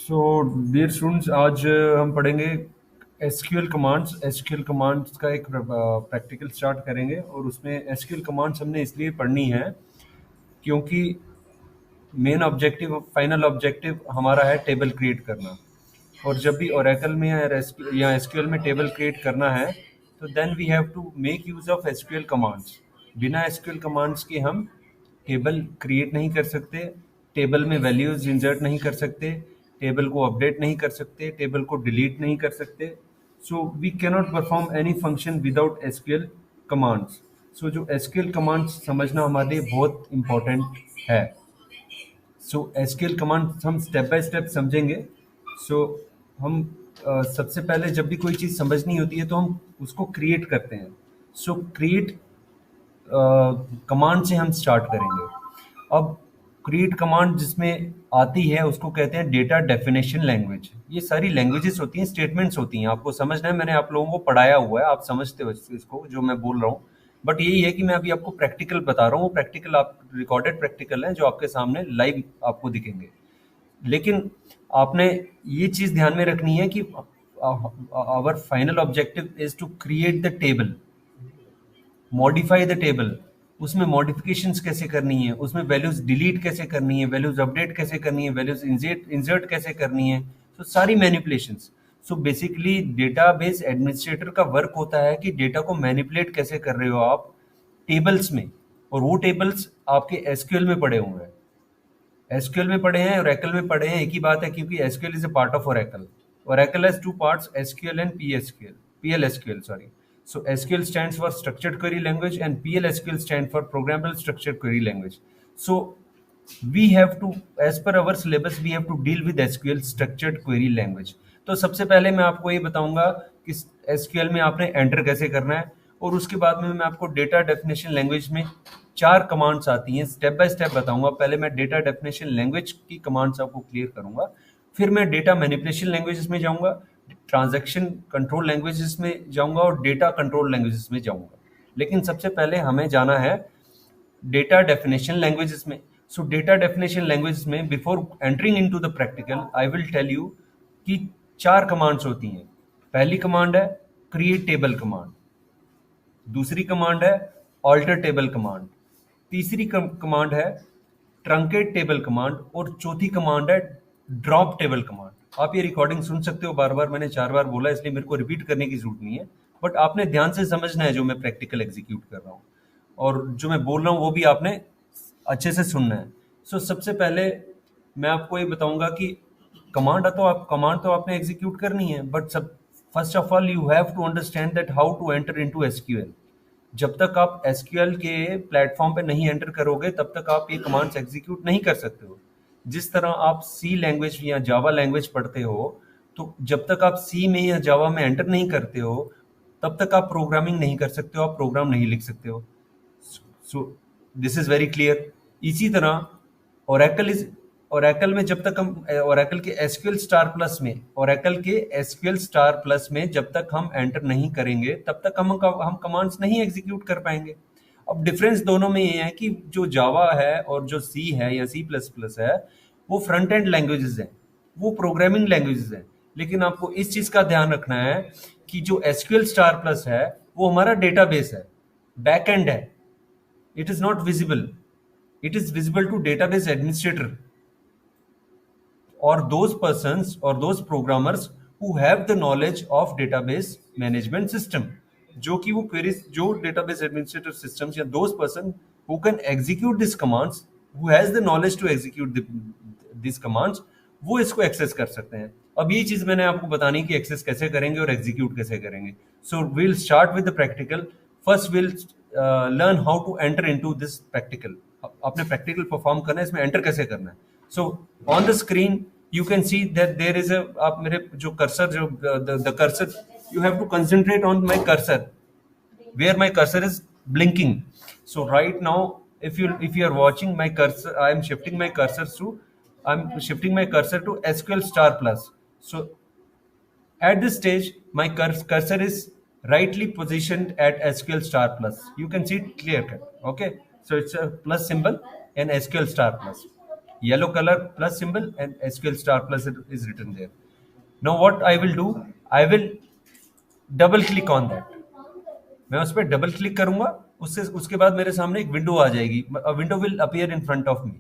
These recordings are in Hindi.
सो डियर स्टूडेंट्स, आज हम पढ़ेंगे एसक्यूएल कमांड्स। एसक्यूएल कमांड्स का एक प्रैक्टिकल स्टार्ट करेंगे और उसमें एसक्यूएल कमांड्स हमने इसलिए पढ़नी है क्योंकि मेन ऑब्जेक्टिव, फाइनल ऑब्जेक्टिव हमारा है टेबल क्रिएट करना। और जब भी ओरेकल में या एसक्यूएल में टेबल क्रिएट करना है तो then we have to make use of SQL commands. बिना एसक्यूएल कमांड्स के हम टेबल क्रिएट नहीं कर सकते, टेबल में वैल्यूज इंसर्ट नहीं कर सकते, टेबल को अपडेट नहीं कर सकते, टेबल को डिलीट नहीं कर सकते। So we cannot perform any function without SQL commands. So जो एसक्यूएल कमांड्स समझना हमारे लिए बहुत इंपॉर्टेंट है। सो एसक्यूएल कमांड हम स्टेप बाय स्टेप समझेंगे। सो हम सबसे पहले जब भी कोई चीज़ समझनी होती है तो हम उसको क्रिएट करते हैं। सो क्रिएट कमांड से हम स्टार्ट करेंगे। अब क्रिएट कमांड जिसमें आती है उसको कहते हैं डेटा डेफिनेशन लैंग्वेज। ये सारी लैंग्वेजेस होती हैं, स्टेटमेंट्स होती हैं, आपको समझना है। मैंने आप लोगों को पढ़ाया हुआ है, आप समझते हो इसको जो मैं बोल रहा हूँ। बट यही है कि मैं अभी आपको प्रैक्टिकल बता रहा हूँ। वो प्रैक्टिकल आप रिकॉर्डेड प्रैक्टिकल हैं जो आपके सामने लाइव आपको दिखेंगे। लेकिन आपने ये चीज़ ध्यान में रखनी है कि our final objective is to create the table, modify the table. उसमें मॉडिफिकेशंस कैसे करनी है, उसमें वैल्यूज डिलीट कैसे करनी है, वैल्यूज अपडेट कैसे करनी है, वैल्यूज इंसर्ट कैसे करनी है, तो सारी manipulations. So basically database administrator का वर्क होता है कि डेटा को मैनिपुलेट कैसे कर रहे हो आप टेबल्स में। और वो टेबल्स आपके एसक्यूएल में पड़े हुए हैं, एसक्यूएल में पढ़े हैं, ओरेकल में पढ़े हैं, एक ही बात है क्योंकि SQL is a part of Oracle. Oracle has two parts, SQL and PSQL, PLSQL, sorry. So SQL stands for structured query language and PLSQL stands for programmable structured query language. So we have to, as per our syllabus, we have to deal with SQL structured query language. तो सबसे पहले मैं आपको ये बताऊंगा कि SQL में आपने एंटर कैसे करना है, और उसके बाद में मैं आपको डेटा डेफिनेशन लैंग्वेज में 4 कमांड्स आती हैं, स्टेप बाय स्टेप बताऊंगा। पहले मैं डेटा डेफिनेशन लैंग्वेज की कमांड्स आपको क्लियर करूंगा, फिर मैं डेटा मैनिपुलेशन लैंग्वेजेस में जाऊंगा, ट्रांजैक्शन कंट्रोल लैंग्वेजेस में जाऊंगा और डेटा कंट्रोल लैंग्वेजेस में जाऊंगा। लेकिन सबसे पहले हमें जाना है डेटा डेफिनेशन लैंग्वेजेस में। सो डेटा डेफिनेशन लैंग्वेजेस में before entering into the practical I will tell you कि 4 कमांड्स होती हैं। पहली कमांड है क्रिएट टेबल कमांड, दूसरी कमांड है ऑल्टर टेबल कमांड, तीसरी कमांड है ट्रंकेट टेबल कमांड, और चौथी कमांड है ड्रॉप टेबल कमांड। आप ये रिकॉर्डिंग सुन सकते हो, बार बार मैंने 4 बार बोला इसलिए मेरे को रिपीट करने की जरूरत नहीं है। बट आपने ध्यान से समझना है जो मैं प्रैक्टिकल एग्जीक्यूट कर रहा हूँ, और जो मैं बोल रहा हूँ वो भी आपने अच्छे से सुनना है। सो सबसे पहले मैं आपको ये बताऊंगा कि कमांड तो आपने एग्जीक्यूट करनी है, बट सब first of all you have to understand that how to enter into SQL. जब तक आप एसक्यूएल के प्लेटफॉर्म पे नहीं एंटर करोगे तब तक आप ये कमांड्स एग्जीक्यूट नहीं कर सकते हो। जिस तरह आप सी लैंग्वेज या जावा लैंग्वेज पढ़ते हो, तो जब तक आप सी में या जावा में एंटर नहीं करते हो तब तक आप प्रोग्रामिंग नहीं कर सकते हो, आप प्रोग्राम नहीं लिख सकते हो। So this is very clear. इसी तरह ओरेकल में जब तक हम ओरेकल के एसक्यूएल स्टार प्लस में जब तक हम एंटर नहीं करेंगे तब तक हम कमांड्स नहीं एग्जीक्यूट कर पाएंगे। अब डिफरेंस दोनों में ये है कि जो जावा है और जो सी है या सी प्लस प्लस है वो फ्रंट एंड लैंग्वेजेस हैं, वो प्रोग्रामिंग लैंग्वेजेस हैं। लेकिन आपको इस चीज का ध्यान रखना है कि जो एसक्यूएल स्टार प्लस है वो हमारा डेटाबेस है, बैक एंड है। It is not visible, it is visible to database administrator or those persons or those programmers who have the knowledge of database management system, जो कि वो queries, जो database administrator systems या those person who can execute these commands, who has the knowledge to execute these commands, वो इसको एक्सेस कर सकते हैं। अब ये चीज मैंने आपको बतानी कि एक्सेस कैसे करेंगे और एग्जीक्यूट कैसे करेंगे। So will start with the practical. First will learn how to enter into this practical. आपने प्रैक्टिकल परफॉर्म करना है, इसमें एंटर कैसे करना है। So on the screen you can see that there is a, आप मेरे जो कर्सर, जो the cursor, you have to concentrate on my cursor where my cursor is blinking. So right now if you are watching my cursor, I'm shifting my cursor to SQL star plus. So at this stage my cursor is rightly positioned at SQL star plus. You can see it clear cut. Okay, so it's a plus symbol and SQL star plus. yellow color plus symbol and SQL star plus is written there. Now what I will do, I will double click on that, मैं उस पर डबल क्लिक करूंगा, उससे उसके बाद मेरे सामने एक विंडो आ जाएगी, window will appear in front of me.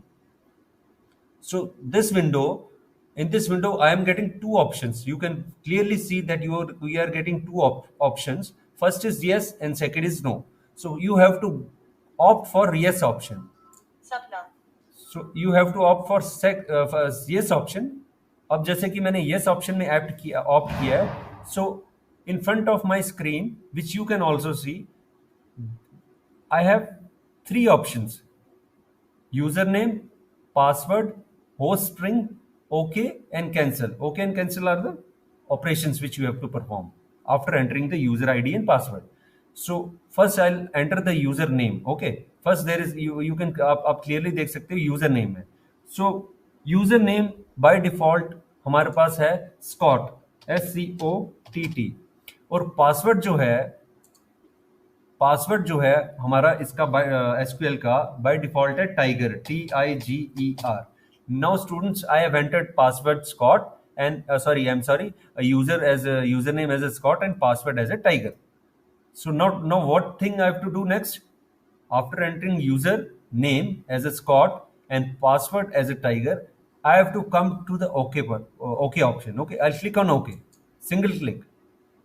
So this window, in this window I am getting two options. You can clearly see that we are getting two options. First is yes and second is no. So you have to opt for yes option. Sapna. So you have to opt for yes option. अब जैसे कि मैंने yes option में opt किया है, so in front of my screen, which you can also see, I have three options: username, password, host string, OK and cancel. OK and cancel are the operations which you have to perform after entering the user ID and password. So first I'll enter the username. Okay, first there is you can आप clearly देख सकते हो username है. So username by default हमारे पास है Scott, SCOTT, और पासवर्ड जो है हमारा इसका एसक्यूएल का बाय डिफॉल्ट है tiger, TIGER. Now students, I have entered password Scott and user as username as a Scott and password as a tiger. So now what thing I have to do next? After entering user name as a Scott and password as a Tiger, I have to come to the OK option. Okay, I'll click on OK. Single click.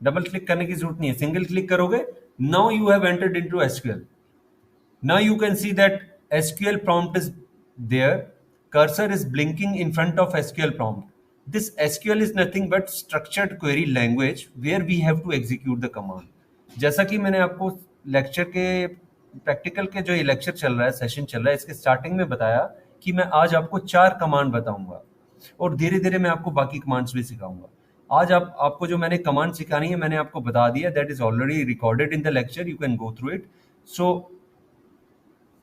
Double click करने की जरूरत नहीं है, सिंगल क्लिक करोगे. Now you have entered into SQL. Now you can see that SQL prompt is there. Cursor is blinking in front of SQL prompt. This SQL is nothing but structured query language where we have to execute the command. जैसा कि मैंने आपको लेक्चर के प्रैक्टिकल के जो ये लेक्चर चल रहा है, सेशन चल रहा है, इसके स्टार्टिंग में बताया कि मैं आज आपको 4 कमांड बताऊंगा और धीरे धीरे मैं आपको बाकी कमांड्स भी सिखाऊंगा. आज आपको जो मैंने कमांड सिखानी है मैंने आपको बता दिया, that is already recorded in the lecture, you can go through it. So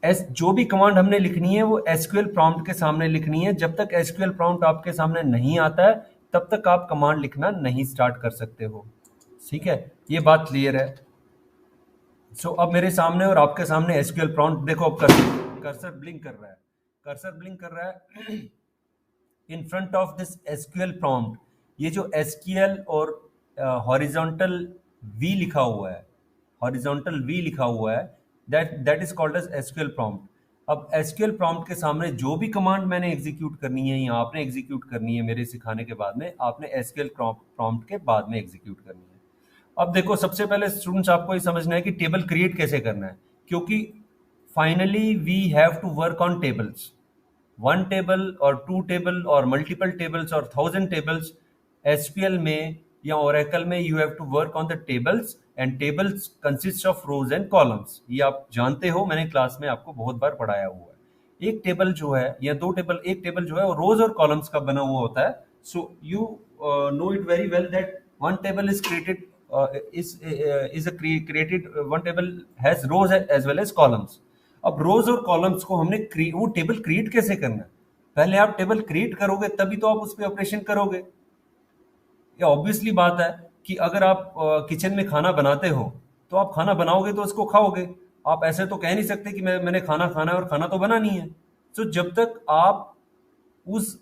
जो भी कमांड हमने लिखनी है वो एसक्यूएल प्रॉम्प्ट के सामने लिखनी है. जब तक एसक्यूएल प्रॉम्प्ट आपके सामने नहीं आता है तब तक आप कमांड लिखना नहीं स्टार्ट कर सकते हो. ठीक है, ये बात क्लियर है. सो अब मेरे सामने और आपके सामने एसक्यूएल प्रॉम्प्ट देखो, अब कर्सर ब्लिंक कर रहा है, कर्सर ब्लिंक कर रहा है in front of this SQL prompt. ये जो एसक्यूएल और हॉरिजॉन्टल वी लिखा हुआ है, हॉरिजॉन्टल वी लिखा हुआ है, that is called as SQL prompt. अब एसक्यूएल प्रॉम्प्ट के सामने जो भी कमांड मैंने एग्जीक्यूट करनी है या आपने एग्जीक्यूट करनी है मेरे सिखाने के बाद में, आपने एसक्यूएल प्रॉम्प्ट के बाद में एग्जीक्यूट करनी है. अब देखो, सबसे पहले स्टूडेंट्स आपको ये समझना है कि टेबल क्रिएट कैसे करना है, क्योंकि finally we have to work on tables. One table और टू टेबल और मल्टीपल टेबल्स और 1000 टेबल्स. एसक्यूएल में या ओरेकल में you have to work on the tables and tables consist of rows and columns. ये आप जानते हो, मैंने क्लास में आपको बहुत बार पढ़ाया हुआ है. एक टेबल जो है या दो टेबल, एक टेबल जो है वो रोज और कॉलम्स का बना हुआ होता है. So you know it very well that one table is created one table has rows as well as columns. अब रोज और कॉलम्स को हमने वो टेबल क्रिएट कैसे करना है? पहले आप टेबल क्रिएट करोगे तभी तो आप उस पर ऑपरेशन करोगे. ये ऑब्वियसली बात है कि अगर आप किचन में खाना बनाते हो तो आप खाना बनाओगे तो उसको खाओगे. आप ऐसे तो कह नहीं सकते कि मैंने खाना खाना है और खाना तो बनानी है. तो जब तक आप उस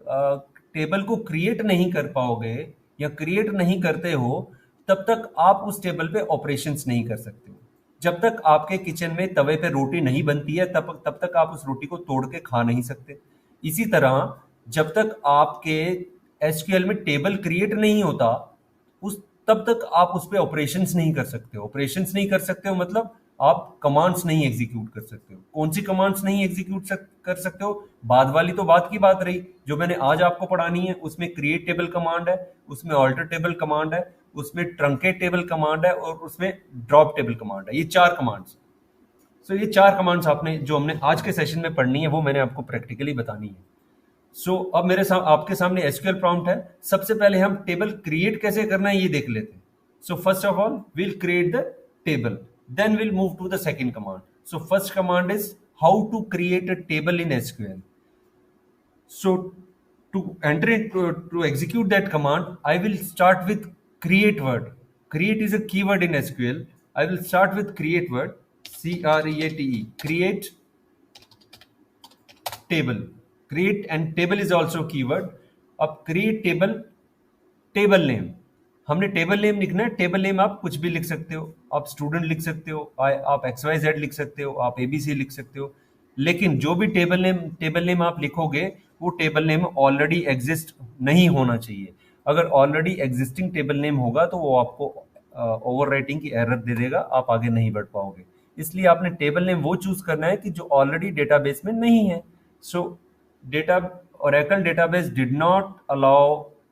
टेबल को क्रिएट नहीं कर पाओगे या क्रिएट नहीं करते हो तब तक आप उस टेबल पे ऑपरेशंस नहीं कर सकते हो. जब तक आपके किचन में तवे पे रोटी नहीं बनती है तब तक आप उस रोटी को तोड़ के खा नहीं सकते. इसी तरह जब तक आपके एसक्यूएल में टेबल क्रिएट नहीं होता तब तक आप उस पर ऑपरेशंस नहीं कर सकते हो. ऑपरेशंस नहीं कर सकते हो मतलब आप कमांड्स नहीं एग्जीक्यूट कर सकते हो. कौन सी कमांड्स नहीं एग्जीक्यूट कर सकते हो? बाद वाली तो बात की बात रही. जो मैंने आज आपको पढ़ानी है उसमें क्रिएट टेबल कमांड है, उसमें ऑल्टर टेबल कमांड है, उसमें ट्रंकेट टेबल कमांड है और उसमें ड्रॉप टेबल कमांड है. ये 4 कमांड्स. सो ये 4 कमांड्स आपने जो हमने आज के सेशन में पढ़नी है वो मैंने आपको प्रैक्टिकली बतानी है. सो अब आपके सामने एसक्यूएल प्रॉम्प्ट है. सबसे पहले हम टेबल क्रिएट कैसे करना है ये देख लेते हैं. So first of all will create the table, then will move to the second command. So first command is how to create a table in SQL. So to enter it to execute that command, I will start with create word. Create is a keyword in SQL. I will start with create word, CREATE, create table. Create and table is also keyword. अब क्रिएट टेबल, टेबल नेम, हमने टेबल नेम लिखना है। टेबल नेम आप कुछ भी लिख सकते हो, आप स्टूडेंट लिख सकते हो, आप XYZ लिख सकते हो, आप ABC लिख सकते हो, लेकिन जो भी टेबल नेम आप लिखोगे वो टेबल नेम ऑलरेडी एग्जिस्ट नहीं होना चाहिए। अगर ऑलरेडी एग्जिस्टिंग टेबल नेम होगा तो वो आपको ओवरराइटिंग की एरर दे देगा, आप आगे नहीं बढ़ पाओगे। इसलिए आपने टेबल नेम वो चूज करना है कि जो ऑलरेडी डेटाबेस में नहीं है। सो data Oracle database did not allow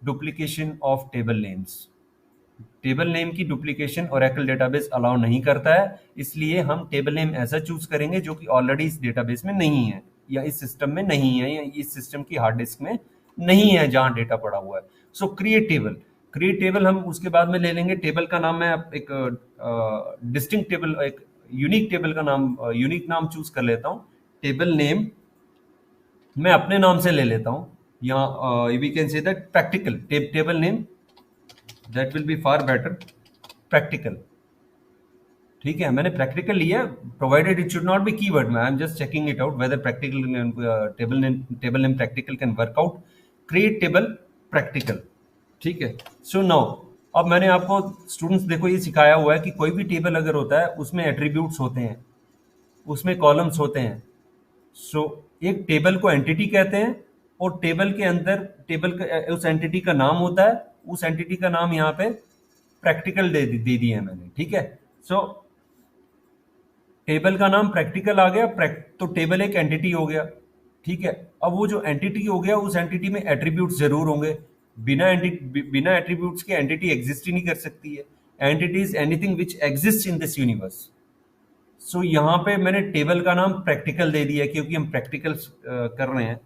duplication of table names। Table name की डुप्लीकेशन Oracle डेटाबेस अलाउ नहीं करता है, इसलिए हम टेबल नेम ऐसा चूज करेंगे जो कि ऑलरेडी इस डेटाबेस में नहीं है, या इस सिस्टम में नहीं है, या इस सिस्टम की हार्ड डिस्क में नहीं है जहां डेटा पड़ा हुआ है। सो क्रिएट टेबल, क्रिएट टेबल हम उसके बाद में ले लेंगे। टेबल का नाम मैं एक डिस्टिंक्ट टेबल, एक यूनिक टेबल का नाम, यूनिक नाम चूज कर लेता हूँ। टेबल नेम मैं अपने नाम से ले लेता हूँ, या we can say that practical table name, that will be far better, practical. ठीक है, मैंने प्रैक्टिकल लिया, provided it should not be keyword. I am just checking it out whether practical table name practical can work out. Create table practical, ठीक है। सो नाउ अब मैंने आपको स्टूडेंट्स देखो ये सिखाया हुआ है कि कोई भी टेबल अगर होता है उसमें एट्रीब्यूट्स होते हैं, उसमें कॉलम्स होते हैं। सो एक टेबल को एंटिटी कहते हैं, और टेबल के अंदर टेबल का उस एंटिटी का नाम होता है, उस एंटिटी का नाम यहाँ पे प्रैक्टिकल दे दिया है मैंने, ठीक है। सो टेबल का नाम प्रैक्टिकल आ गया, तो टेबल एक एंटिटी हो गया, ठीक है। अब वो जो एंटिटी हो गया, उस एंटिटी में एट्रीब्यूट्स जरूर होंगे, बिना एट्रीब्यूट्स के एंटिटी एग्जिस्ट ही नहीं कर सकती है। Entity is anything which exist in this universe. So यहाँ पे मैंने टेबल का नाम प्रैक्टिकल दे दिया क्योंकि हम प्रैक्टिकल कर रहे हैं।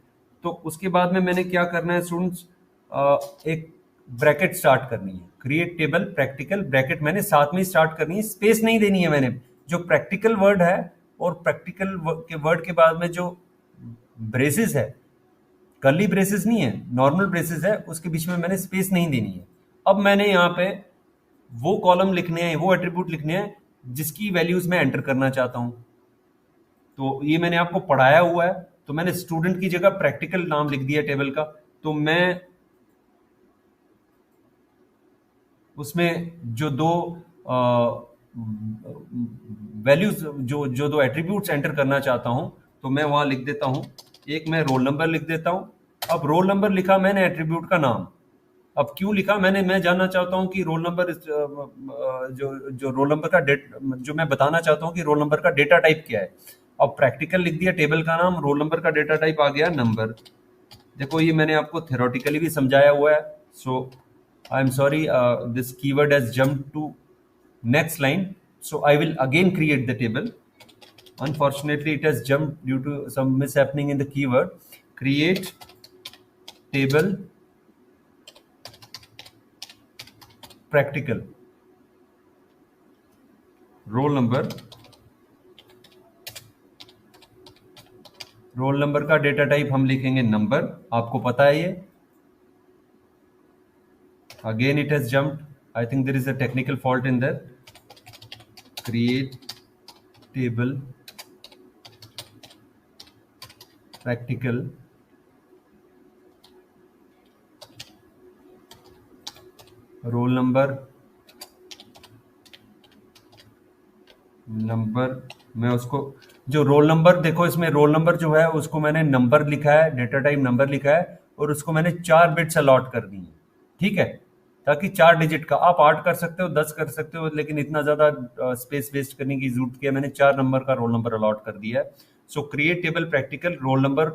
तो उसके बाद में मैंने क्या करना है स्टूडेंट्स, एक ब्रैकेट स्टार्ट करनी है। क्रिएट टेबल प्रैक्टिकल, ब्रैकेट मैंने साथ में स्टार्ट करनी है, स्पेस नहीं देनी है मैंने। जो प्रैक्टिकल वर्ड है और प्रैक्टिकल के वर्ड के बाद में जो ब्रेसेस है, कर्ली ब्रेसेस नहीं है, नॉर्मल ब्रेसेस है, उसके बीच में मैंने स्पेस नहीं देनी है। अब मैंने यहाँ पे वो कॉलम लिखने हैं, वो एट्रीब्यूट लिखने हैं जिसकी वैल्यूज मैं एंटर करना चाहता हूं। तो ये मैंने आपको पढ़ाया हुआ है, तो मैंने स्टूडेंट की जगह प्रैक्टिकल नाम लिख दिया टेबल का। तो मैं उसमें जो दो वैल्यूज, जो दो एट्रीब्यूट्स एंटर करना चाहता हूं, तो मैं वहां लिख देता हूं। एक मैं रोल नंबर लिख देता हूं। अब रोल नंबर लिखा मैंने, एट्रीब्यूट का नाम। अब क्यों लिखा मैंने, मैं जानना चाहता हूं कि रोल नंबर, जो रोल नंबर का जो मैं बताना चाहता हूं कि रोल नंबर का डेटा टाइप क्या है। अब प्रैक्टिकल लिख दिया, टेबल का नाम, रोल नंबर का डेटा टाइप आ गया नंबर। देखो ये मैंने आपको थ्योरेटिकली भी समझाया हुआ है। So I am sorry, this keyword has jumped to next line, so I will again create the table. Unfortunately it has jumped due to some mishappening in the keyword. Create table practical, roll number, roll number का डेटा टाइप हम लिखेंगे नंबर, आपको पता है ये। Again it has jumped, I think there is a technical fault in that. Create table practical, roll number, मैं उसको जो रोल नंबर, देखो इसमें रोल नंबर जो है उसको मैंने नंबर लिखा है, डेटा टाइप नंबर लिखा है, और उसको मैंने 4 बिट्स अलॉट कर दी है, ठीक है, ताकि 4 डिजिट का, आप 8 कर सकते हो, 10 कर सकते हो, लेकिन इतना ज्यादा स्पेस वेस्ट करने की जरूरत क्या, मैंने 4 नंबर का रोल नंबर अलॉट कर दिया है। सो create table practical, roll number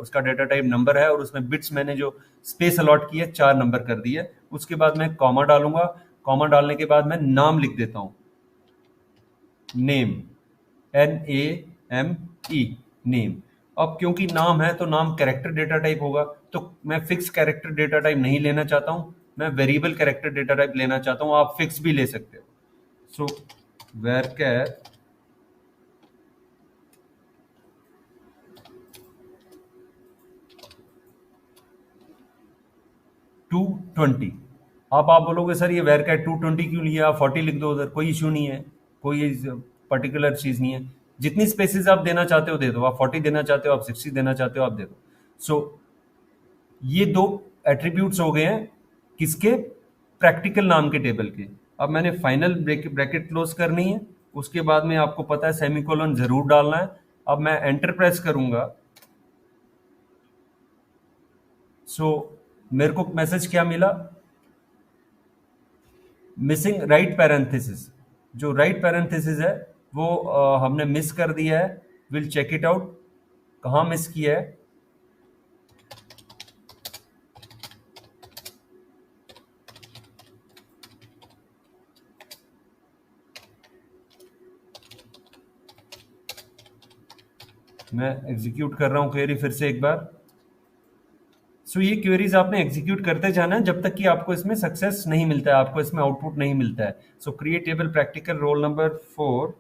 उसका डेटा टाइप नंबर है, और उसमें बिट्स मैंने जो स्पेस अलॉट की है 4 नंबर कर दी है। उसके बाद मैं कॉमा डालूंगा, कॉमा डालने के बाद मैं नाम लिख देता हूं, नेम, NAME, नेम। अब क्योंकि नाम है तो नाम कैरेक्टर डेटा टाइप होगा, तो मैं फिक्स कैरेक्टर डेटा टाइप नहीं लेना चाहता हूं, मैं वेरिएबल कैरेक्टर डेटा टाइप लेना चाहता हूं। आप फिक्स भी ले सकते हो। सो varchar 220। अब आप बोलोगे सर ये varchar 220 क्यों लिया, आप 40 लिख दो उधर, कोई इश्यू नहीं है, कोई पर्टिकुलर चीज नहीं है। जितनी स्पेसिस आप देना चाहते हो दे दो, आप 40 देना चाहते हो, आप 60 देना चाहते हो, आप दे दो। सो ये दो एट्रीब्यूट्स हो गए हैं किसके, प्रैक्टिकल नाम के टेबल के। अब मैंने फाइनल ब्रैकेट क्लोज करनी है, उसके बाद में आपको पता है सेमीकोलन जरूर डालना है। अब मैं एंटर प्रेस करूंगा, सो मेरे को मैसेज क्या मिला, मिसिंग राइट पैरेंथेसिस। जो राइट पैरेंथेसिस है वो हमने मिस कर दिया है। विल चेक इट आउट, कहाँ मिस किया है। मैं एग्जीक्यूट कर रहा हूं क्वेरी फिर से एक बार। सो ये क्वेरीज आपने एग्जीक्यूट करते जाना है जब तक कि आपको इसमें सक्सेस नहीं मिलता है, आपको इसमें आउटपुट नहीं मिलता है। सो create table practical roll number 4,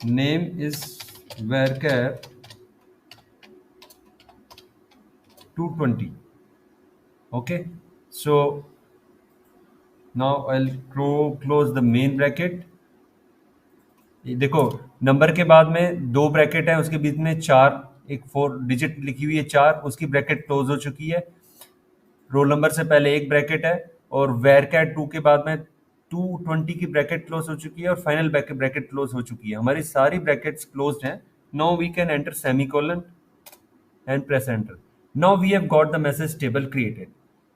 name is worker 220। Okay, so now I will close the main bracket. देखो नंबर के बाद में दो ब्रैकेट है, उसके बीच में चार, एक 4 डिजिट लिखी हुई है 4, उसकी ब्रैकेट क्लोज हो चुकी है। रोल नंबर से पहले एक ब्रैकेट है, और वेरकैट 2 के बाद में 220 की ब्रैकेट क्लोज हो चुकी है, और फाइनल ब्रैकेट क्लोज हो चुकी है। हमारी सारी ब्रैकेट्स क्लोज्ड हैं। Now we can enter semicolon and press enter. Now we have got the message table created.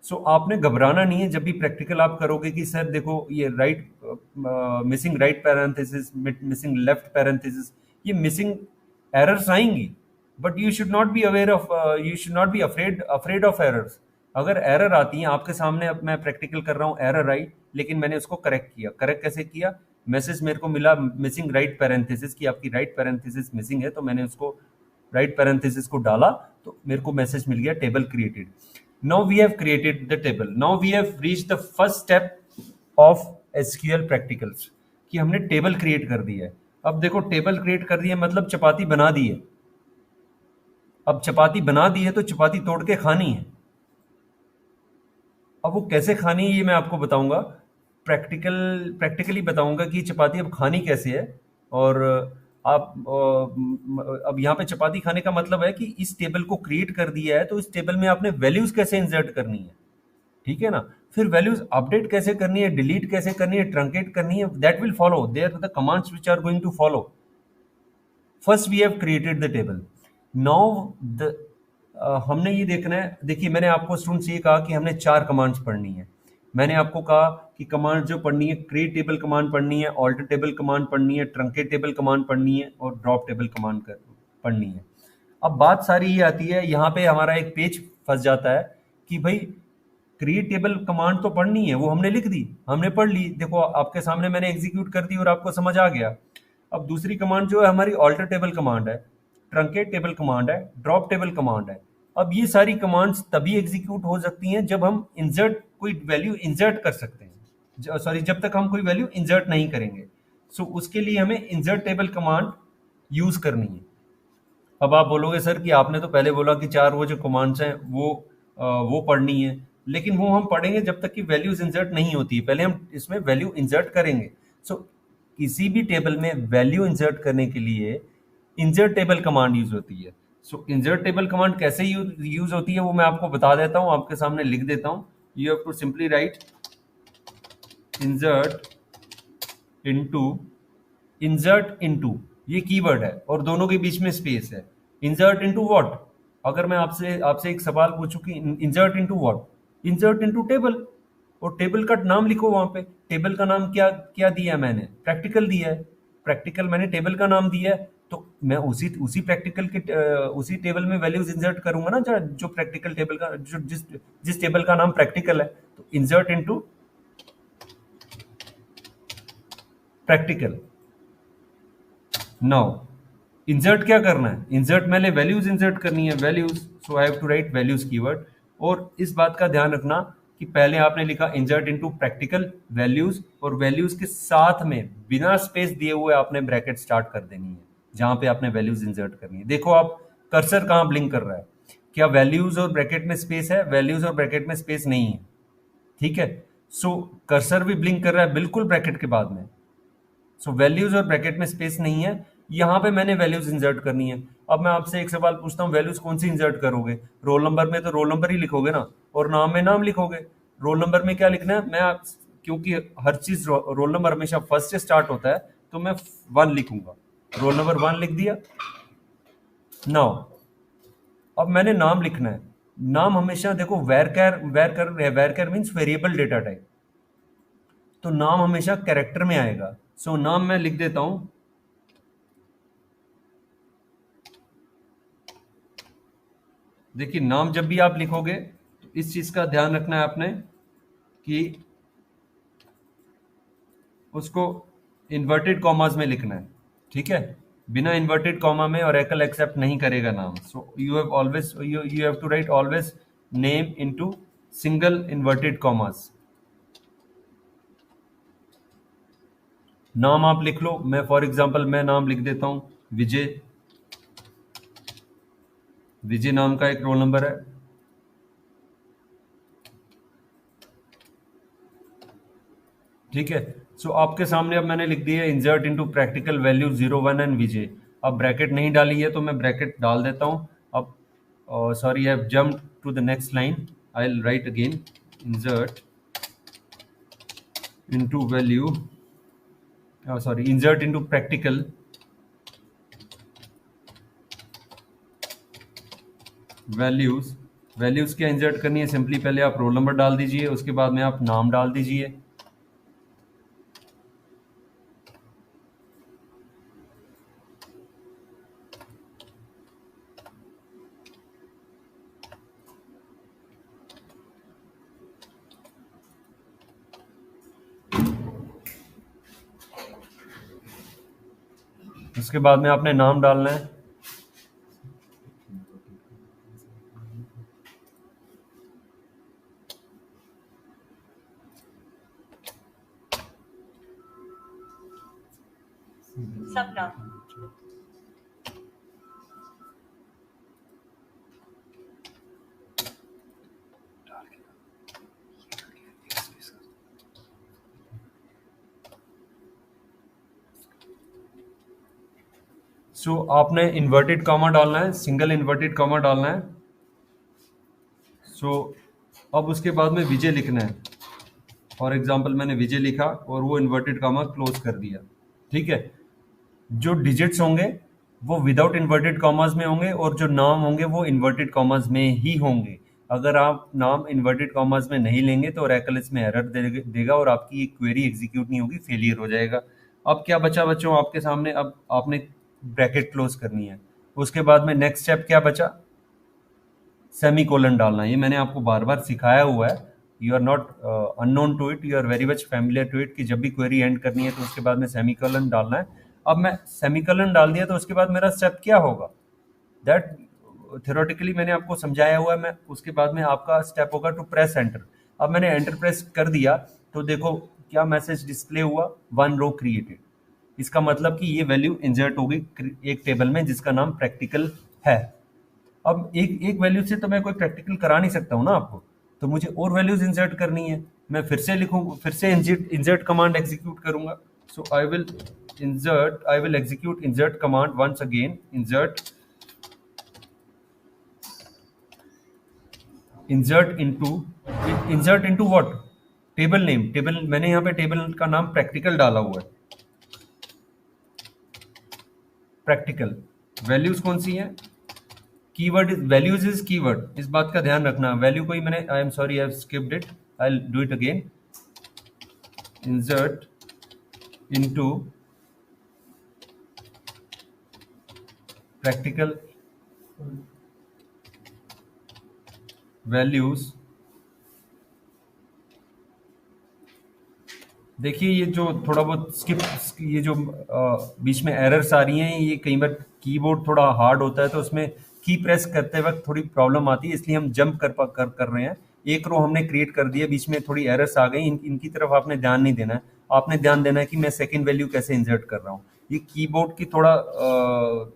So आपने घबराना नहीं है जब भी प्रैक्टिकल आप करोगे कि सर देखो ये right missing right parenthesis, missing left parenthesis, ये मिसिंग एरर्स आएंगी, but you should not be aware of, you should not be afraid of errors. अगर एरर आती है आपके सामने, अब मैं प्रैक्टिकल कर रहा हूँ, एरर आई लेकिन मैंने उसको करेक्ट किया। करेक्ट कैसे किया, मैसेज मेरे को मिला मिसिंग राइट पैरेंथेसिस की, आपकी राइट पैरेंथेसिस मिसिंग है, तो मैंने उसको राइट पैरेंथेसिस को डाला, तो मेरे को मैसेज मिल गया table created. Now we have created the table. Now we have reach the first step of SQL practicals, कि हमने टेबल क्रिएट कर दी है। अब देखो टेबल क्रिएट कर दी है मतलब चपाती बना दी है। अब चपाती बना दी है तो चपाती तोड़ के खानी है। अब वो कैसे खानी है ये मैं आपको बताऊंगा, प्रैक्टिकली बताऊंगा कि चपाती अब खानी कैसे है। और आप अब यहाँ पे चपाती खाने का मतलब है कि इस टेबल को क्रिएट कर दिया है, तो इस टेबल में आपने वैल्यूज कैसे इंसर्ट करनी है, ठीक है ना। फिर वैल्यूज अपडेट कैसे करनी है, डिलीट कैसे करनी है, ट्रंकेट करनी है, that will follow, there the commands which are going to follow. First we have created the table. Now the हमने ये देखना है, देखिए मैंने आपको स्टूडेंट्स ये कहा कि हमने 4 कमांड्स पढ़नी है। मैंने आपको कहा कि कमांड जो पढ़नी है, क्रिएट टेबल कमांड पढ़नी है, ऑल्टर टेबल कमांड पढ़नी है, ट्रंकेट टेबल कमांड पढ़नी है, और ड्रॉप टेबल कमांड पढ़नी है। अब बात सारी ये आती है, यहाँ पे हमारा एक पेज फंस जाता है कि भाई क्रिएट टेबल कमांड तो पढ़नी है, वो हमने लिख दी, हमने पढ़ ली, देखो आपके सामने मैंने एग्जीक्यूट कर दी और आपको समझ आ गया। अब दूसरी कमांड जो है हमारी ऑल्टर टेबल कमांड है, ट्रंकेट टेबल कमांड है, ड्रॉप टेबल कमांड है। अब ये सारी कमांड्स तभी एग्जीक्यूट हो सकती हैं जब हम इंसर्ट कोई वैल्यू इंसर्ट कर सकते हैं, सॉरी जब तक हम कोई वैल्यू इंसर्ट नहीं करेंगे। सो उसके लिए हमें इंसर्ट टेबल कमांड यूज करनी है। अब आप बोलोगे सर कि आपने तो पहले बोला कि 4 वो जो कमांड्स हैं वो पढ़नी है, लेकिन वो हम पढ़ेंगे जब तक कि वैल्यूज इंसर्ट नहीं होती है, पहले हम इसमें वैल्यू इंसर्ट करेंगे। सो किसी भी टेबल में वैल्यू इंसर्ट करने के लिए इंसर्ट टेबल कमांड यूज होती है। सो इंसर्ट टेबल कमांड कैसे यूज होती है वो मैं आपको बता देता हूं, आपके सामने लिख देता हूं। You have to simply write insert into, ये कीवर्ड है और दोनों के बीच में स्पेस है। इंसर्ट इनटू व्हाट, अगर मैं आपसे आपसे एक सवाल पूछूं कि insert into what, insert into table, और टेबल का नाम लिखो वहां पे। टेबल का नाम क्या क्या दिया है मैंने, प्रैक्टिकल दिया है, प्रैक्टिकल मैंने टेबल का नाम दिया है, तो मैं उसी उसी प्रैक्टिकल के उसी टेबल में वैल्यूज इंसर्ट करूंगा ना, जो प्रैक्टिकल टेबल का, जो जिस टेबल का नाम प्रैक्टिकल है, तो insert into practical. Now insert क्या करना है, इंसर्ट मैंने वैल्यूज इंसर्ट करनी है, values, so I have to write values keyword. और इस बात का ध्यान रखना कि पहले आपने लिखा इंसर्ट इनटू प्रैक्टिकल वैल्यूज, और वैल्यूज के साथ में बिना स्पेस दिए हुए आपने ब्रैकेट स्टार्ट कर देनी है जहां पे आपने वैल्यूज इंसर्ट करनी है। देखो आप कर्सर कहां ब्लिंक कर रहा है, क्या वैल्यूज और ब्रैकेट में स्पेस है, वैल्यूज और ब्रैकेट में स्पेस नहीं है, ठीक है। सो कर्सर भी ब्लिंक कर रहा है बिल्कुल ब्रैकेट के बाद में, सो वैल्यूज और ब्रैकेट में स्पेस नहीं है। यहाँ पे मैंने वैल्यूज इंसर्ट करनी है। अब मैं आपसे एक सवाल पूछता हूँ, वैल्यूज कौन सी इंसर्ट करोगे? रोल नंबर में तो रोल नंबर ही लिखोगे ना, और नाम में नाम लिखोगे। रोल नंबर में क्या लिखना है? क्योंकि हर चीज रोल नंबर हमेशा फर्स्ट से स्टार्ट होता है, तो मैं 1 लिखूंगा। रोल नंबर 1 लिख दिया। नाउ अब मैंने नाम लिखना है। नाम हमेशा देखो, वैरकर मीन्स वेरिएबल डेटा टाइप, तो नाम हमेशा कैरेक्टर में आएगा। सो नाम मैं लिख देता हूं, देखिए नाम जब भी आप लिखोगे तो इस चीज का ध्यान रखना है आपने कि उसको इन्वर्टेड कॉमास में लिखना है, ठीक है? बिना इन्वर्टेड कॉमा में ओरेकल एक्सेप्ट नहीं करेगा नाम। So you have to write always name into single inverted commas. नाम आप लिख लो, मैं फॉर एग्जांपल मैं नाम लिख देता हूं विजय। विजय नाम का एक रोल नंबर है। ठीक है, सो आपके सामने अब मैंने लिख दिया insert into practical value 01 and Vijay. अब ब्रैकेट नहीं डाली है तो मैं ब्रैकेट डाल देता हूं। अब sorry, I have jump to the next line. I will write again insert into value, sorry, insert into practical values. Values क्या इंसर्ट करनी है? सिंपली पहले आप रोल नंबर डाल दीजिए, उसके बाद में आप नाम डाल दीजिए। उसके बाद में आपने नाम डालना है। सपना। सो आपने इन्वर्टेड कॉमा डालना है, सिंगल इन्वर्टेड कॉमा डालना है। सो अब उसके बाद में विजय लिखना है। फॉर एग्जांपल मैंने विजय लिखा और वो इन्वर्टेड कॉमा क्लोज कर दिया। ठीक है, जो डिजिट्स होंगे वो विदाउट इन्वर्टेड कॉमास में होंगे, और जो नाम होंगे वो इन्वर्टेड कॉमास में ही होंगे। अगर आप नाम इन्वर्टेड कॉमास में नहीं लेंगे तो ओरेकल इसमें एरर देगा और आपकी क्वेरी एग्जीक्यूट नहीं होगी, फेलियर हो जाएगा। अब क्या बचा बच्चों आपके सामने? अब आपने ब्रैकेट क्लोज करनी है। उसके बाद में नेक्स्ट स्टेप क्या बचा? सेमी कोलन डालना है। ये मैंने आपको बार बार सिखाया हुआ है, you are not unknown to it, you are very much familiar to it, कि जब भी क्वेरी एंड करनी है तो उसके बाद में सेमी कोलन डालना है। अब मैं सेमी कोलन डाल दिया तो उसके बाद मेरा स्टेप क्या होगा? दैट थ्योरेटिकली मैंने आपको समझाया हुआ है। मैं उसके बाद में आपका स्टेप होगा टू प्रेस एंटर। अब मैंने एंटर प्रेस कर दिया तो देखो क्या मैसेज डिस्प्ले हुआ? 1 रो क्रिएटेड। इसका मतलब कि ये वैल्यू इंसर्ट होगी एक टेबल में जिसका नाम प्रैक्टिकल है। अब एक एक वैल्यू से तो मैं कोई प्रैक्टिकल करा नहीं सकता हूँ ना आपको, तो मुझे और वैल्यूज इंसर्ट करनी है। मैं फिर से लिखूँ, फिर से इंसर्ट कमांड एग्जीक्यूट करूंगा। So I will execute insert command once again. Insert into what? Table name. Table मैंने यहाँ पे टेबल का नाम प्रैक्टिकल डाला हुआ है। प्रैक्टिकल वैल्यूज कौन सी है? कीवर्ड वैल्यूज इज कीवर्ड, इस बात का ध्यान रखना। वैल्यू को ही मैंने, आई am sorry, I have skipped it, I will do it again. Insert into practical values. देखिए ये जो थोड़ा बहुत ये जो बीच में एरर्स आ रही हैं, ये कई बार कीबोर्ड थोड़ा हार्ड होता है तो उसमें की प्रेस करते वक्त थोड़ी प्रॉब्लम आती है, इसलिए हम जंप कर रहे हैं। एक रो हमने क्रिएट कर दी है, बीच में थोड़ी एरर्स आ गई, इनकी तरफ आपने ध्यान नहीं देना है। आपने ध्यान देना है कि मैं सेकंड वैल्यू कैसे इंसर्ट कर रहा हूँ। ये कीबोर्ड की थोड़ा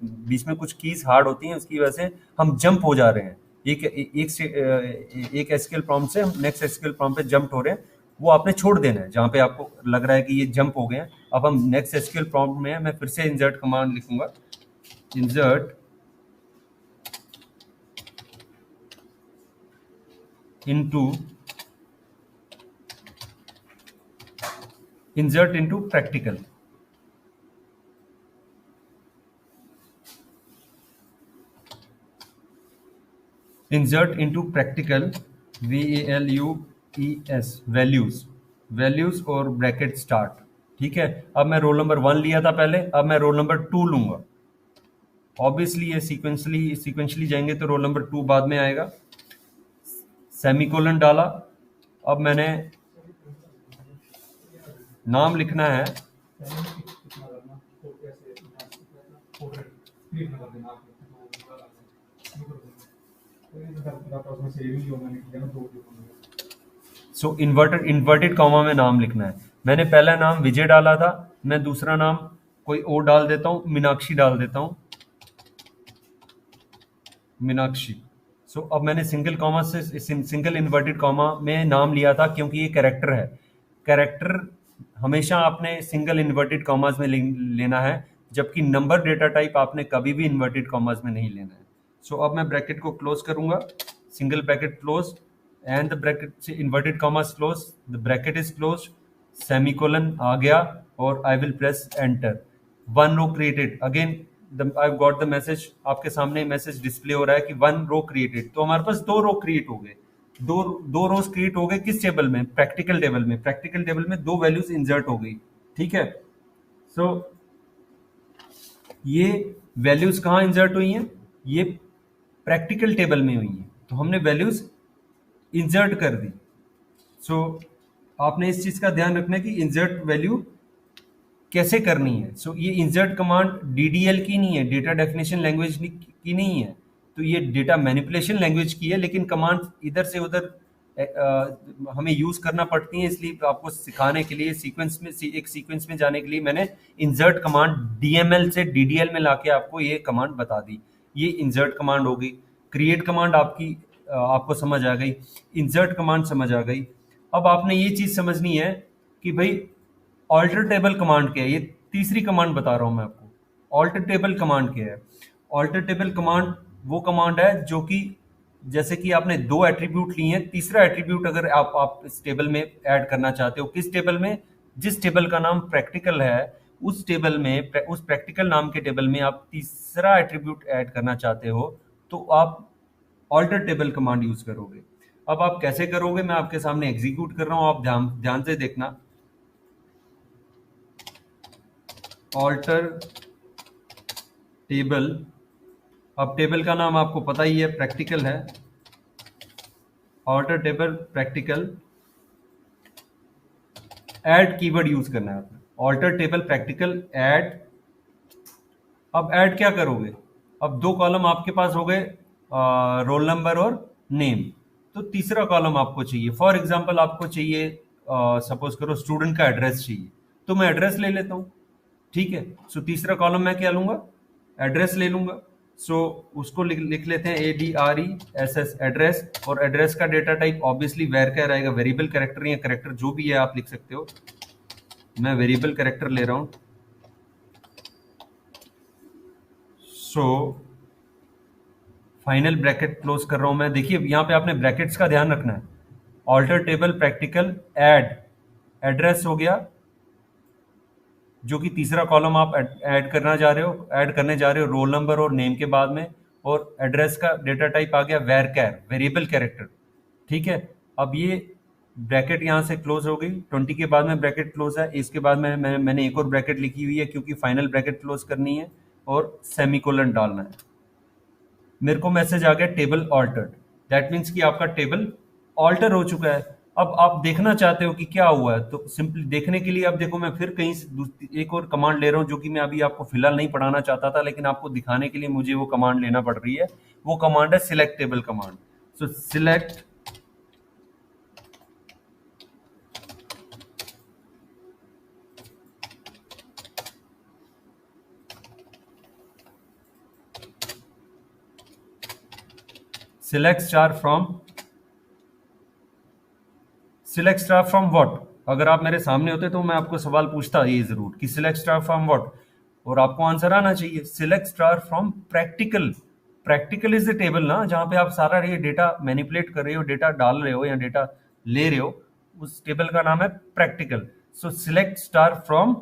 बीच में कुछ कीज हार्ड होती हैं, उसकी वजह से हम जंप हो जा रहे हैं। एक एसक्यूएल प्रॉम्प्ट से हम नेक्स्ट एसक्यूएल प्रॉम्प्ट पे जंप हो रहे हैं, वो आपने छोड़ देना है जहाँ पे आपको लग रहा है कि ये जंप हो गए हैं। अब हम नेक्स्ट एसक्यूएल प्रॉम्प्ट में है, मैं फिर से इंसर्ट कमांड लिखूंगा, insert into practical. Insert into practical, VALUES, values, values और ब्रैकेट स्टार्ट। ठीक है, अब मैं रोल नंबर 1 लिया था पहले, अब मैं रोल नंबर 2 लूंगा। ऑब्वियसली ये सीक्वेंशली जाएंगे तो रोल नंबर 2 बाद में आएगा। सेमीकोलन डाला। अब मैंने नाम लिखना है, सो इन्वर्टेड कॉमा में नाम लिखना है। मैंने पहला नाम विजय डाला था, मैं दूसरा नाम कोई और डाल देता हूँ, मीनाक्षी डाल देता हूँ, मीनाक्षी। सो अब मैंने सिंगल इन्वर्टेड कॉमा में नाम लिया था क्योंकि ये कैरेक्टर है। कैरेक्टर हमेशा आपने सिंगल इन्वर्टेड कॉमास में लेना है, जबकि नंबर डेटा टाइप आपने कभी भी इन्वर्टेड कॉमास में नहीं लेना है। सो अब मैं ब्रैकेट को क्लोज करूंगा, single bracket close and the bracket से inverted commas close, the bracket is close, semicolon आ गया और I will press enter. One row created, again I got the message, आपके सामने मैसेज डिस्प्ले हो रहा है कि वन रो क्रिएटेड। तो हमारे पास दो रो क्रिएट हो गए, दो दो रोज क्रिएट हो गए। किस टेबल में? प्रैक्टिकल टेबल में। प्रैक्टिकल टेबल में दो वैल्यूज इंसर्ट हो गई। ठीक है, सो ये वैल्यूज कहाँ इंसर्ट हुई हैं? ये प्रैक्टिकल टेबल में हुई हैं, तो हमने वैल्यूज इंसर्ट कर दी। सो आपने इस चीज का ध्यान रखना है कि इंसर्ट वैल्यू कैसे करनी है। सो ये इंसर्ट कमांड डीडीएल की नहीं है, डेटा डेफिनेशन लैंग्वेज की नहीं है, तो ये डेटा मैनिपुलेशन लैंग्वेज की है। लेकिन कमांड इधर से उधर हमें यूज करना पड़ती है, इसलिए आपको सिखाने के लिए एक सीक्वेंस में जाने के लिए मैंने इंसर्ट कमांड डीएमएल से डीडीएल में लाके आपको ये कमांड बता दी। ये इंसर्ट कमांड हो गई। क्रिएट कमांड आपको समझ आ गई, इंसर्ट कमांड समझ आ गई। अब आपने ये चीज समझनी है कि भाई ऑल्टर टेबल कमांड क्या है। ये तीसरी कमांड बता रहा हूं मैं आपको। ऑल्टर टेबल कमांड क्या है? ऑल्टर टेबल कमांड वो कमांड है जो कि जैसे कि आपने दो एट्रीब्यूट लिए हैं, तीसरा एट्रीब्यूट अगर आप इस टेबल में ऐड करना चाहते हो, किस टेबल में? जिस टेबल का नाम प्रैक्टिकल है, उस टेबल में, उस प्रैक्टिकल नाम के टेबल में आप तीसरा एट्रीब्यूट ऐड करना चाहते हो, तो आप ऑल्टर टेबल कमांड यूज करोगे। अब आप कैसे करोगे, मैं आपके सामने एग्जीक्यूट कर रहा हूं, आप ध्यान ध्यान से देखना। ऑल्टर टेबल, अब टेबल का नाम आपको पता ही है, प्रैक्टिकल है। Alter table practical, add keyword use करना है आपने। Alter table practical add. अब ऐड क्या करोगे? अब दो कॉलम आपके पास हो गए, रोल नंबर और नेम। तो तीसरा कॉलम आपको चाहिए। फॉर एग्जांपल आपको चाहिए, सपोज करो स्टूडेंट का एड्रेस चाहिए, तो मैं एड्रेस ले लेता हूँ। ठीक है, सो तीसरा कॉलम मैं क्या लूंगा? एड्रेस ले लूंगा। सो उसको लिख लेते हैं ADRESS, एड्रेस। और एड्रेस का डेटा टाइप ऑब्वियसली वेर रहेगा, वेरिएबल कैरेक्टर या कैरेक्टर जो भी है आप लिख सकते हो। मैं वेरिएबल कैरेक्टर ले रहा हूं। सो फाइनल ब्रैकेट क्लोज कर रहा हूं मैं। देखिए यहां पे आपने ब्रैकेट्स का ध्यान रखना है। Alter table practical add, address हो गया, जो कि तीसरा कॉलम आप ऐड करने जा रहे हो रोल नंबर और नेम के बाद में। और एड्रेस का डेटा टाइप आ गया वेर, वेरिएबल कैरेक्टर। ठीक है, अब ये ब्रैकेट यहाँ से क्लोज हो गई। 20 के बाद में ब्रैकेट क्लोज है, इसके बाद में मैंने एक और ब्रैकेट लिखी हुई है क्योंकि फाइनल ब्रैकेट क्लोज करनी है और सेमीकोलन डालना है। मेरे को मैसेज आ गया टेबल ऑल्टर्ड, दैट मीन्स कि आपका टेबल ऑल्टर हो चुका है। अब आप देखना चाहते हो कि क्या हुआ है, तो सिंपली देखने के लिए अब देखो मैं फिर कहीं से एक और कमांड ले रहा हूं, जो कि मैं अभी आपको फिलहाल नहीं पढ़ाना चाहता था, लेकिन आपको दिखाने के लिए मुझे वो कमांड लेना पड़ रही है। वो कमांड है select table command. So select star from select star from what? अगर आप मेरे सामने होते तो मैं आपको सवाल पूछता ये जरूर कि सिलेक्ट स्टार फ्रॉम व्हाट, और आपको आंसर आना चाहिए select star from practical. Practical is the table ना, जहां पे आप सारा ये डेटा मैनिपुलेट कर रहे हो, डेटा डाल रहे हो या डेटा ले रहे हो, उस टेबल का नाम है practical. So select star from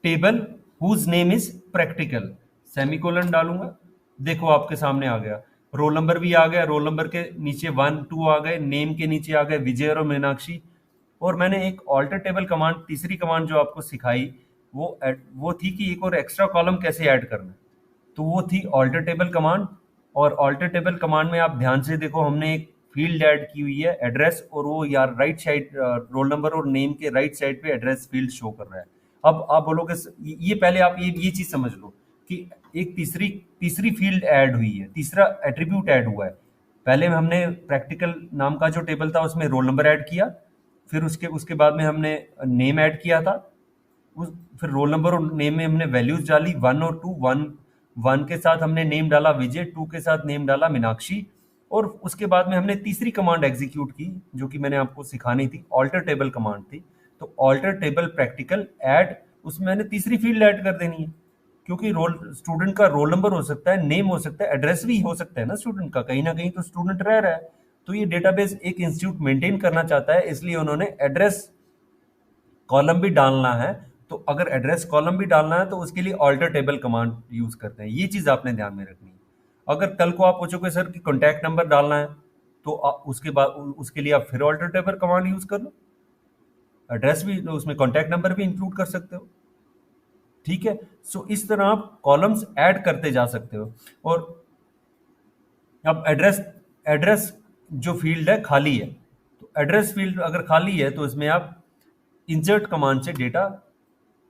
table whose name is practical, semicolon डालूंगा। देखो आपके सामने आ गया, रोल नंबर भी आ गया, रोल नंबर के नीचे 1 2 आ गए, नेम के नीचे आ गए विजय और मीनाक्षी। और मैंने एक ऑल्टर टेबल कमांड, तीसरी कमांड जो आपको सिखाई, वो थी कि एक और एक्स्ट्रा कॉलम कैसे ऐड करना है। तो वो थी ऑल्टर टेबल कमांड। और ऑल्टर टेबल कमांड में आप ध्यान से देखो, हमने एक फील्ड ऐड की हुई है एड्रेस, और वो यार राइट साइड रोल नंबर और नेम के राइट साइड पे एड्रेस फील्ड शो कर रहा है। अब आप बोलोगे ये पहले आप ये चीज समझ लो कि एक तीसरी तीसरी फील्ड ऐड हुई है, तीसरा एट्रीब्यूट ऐड हुआ है। पहले हमने प्रैक्टिकल नाम का जो टेबल था उसमें रोल नंबर ऐड किया, फिर उसके उसके बाद में हमने नेम ऐड किया था, उस फिर रोल नंबर और नेम में हमने वैल्यूज डाली 1 और 2। वन के साथ हमने नेम डाला विजय, 2 के साथ नेम डाला मीनाक्षी। और उसके बाद में हमने तीसरी कमांड एग्जीक्यूट की जो कि मैंने आपको सिखानी थी, ऑल्टर टेबल कमांड थी। तो ऑल्टर टेबल प्रैक्टिकल ऐड, उसमें मैंने तीसरी फील्ड ऐड कर देनी है, क्योंकि रोल स्टूडेंट का रोल नंबर हो सकता है, नेम हो सकता है, एड्रेस भी हो सकता है ना स्टूडेंट का, कहीं ना कहीं तो स्टूडेंट रह रहा है। तो ये डेटाबेस एक इंस्टीट्यूट मेंटेन करना चाहता है, इसलिए उन्होंने एड्रेस कॉलम भी डालना है। तो अगर एड्रेस कॉलम भी डालना है तो उसके लिए ऑल्टर टेबल कमांड यूज करते हैं। ये चीज आपने ध्यान में रखनी है। अगर कल को आप पूछोगे सर कि कॉन्टैक्ट नंबर डालना है, तो उसके बाद उसके लिए आप फिर ऑल्टर टेबल कमांड यूज कर लो, एड्रेस भी उसमें कॉन्टैक्ट नंबर भी इंक्लूड कर सकते हो। ठीक है। सो इस तरह आप कॉलम्स ऐड करते जा सकते हो। और अब एड्रेस एड्रेस जो फील्ड है खाली है, तो एड्रेस फील्ड अगर खाली है तो इसमें आप इंसर्ट कमांड से डेटा